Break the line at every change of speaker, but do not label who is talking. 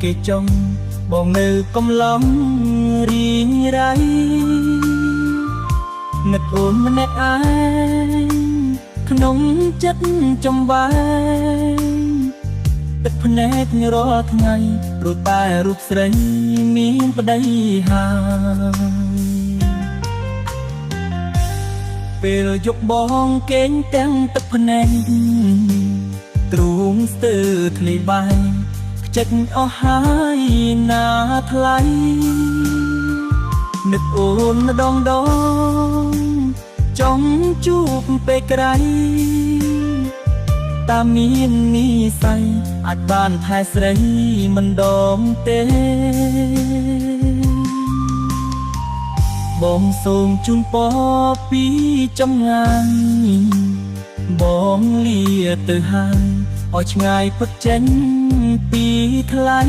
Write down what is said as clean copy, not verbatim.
គេចង់បងនៅកំឡំរីងរៃនឹកអូនម្នាក់ឯងក្នុងចិត្តចំបែងទឹកភ្នែករាល់ថ្ងៃព្រោះតែរូបស្រីមានប្តីហើយពេលយប់បងកេងទាំងទឹកភ្នែកទ្រូងស្ទើរធ្លាយបាយខ្ចិតអស់ហើយណាថ្លៃនឹកអូនម្ដងចង់ជួបពេលក្រៃតាមាននិស័យអាចបានថែស្រីមិនដងទេបងសូមជូនពរពីចម្ងាយបងលាទៅហើយឲ្យឆ្ងាយផុតចេញពីថ្លៃ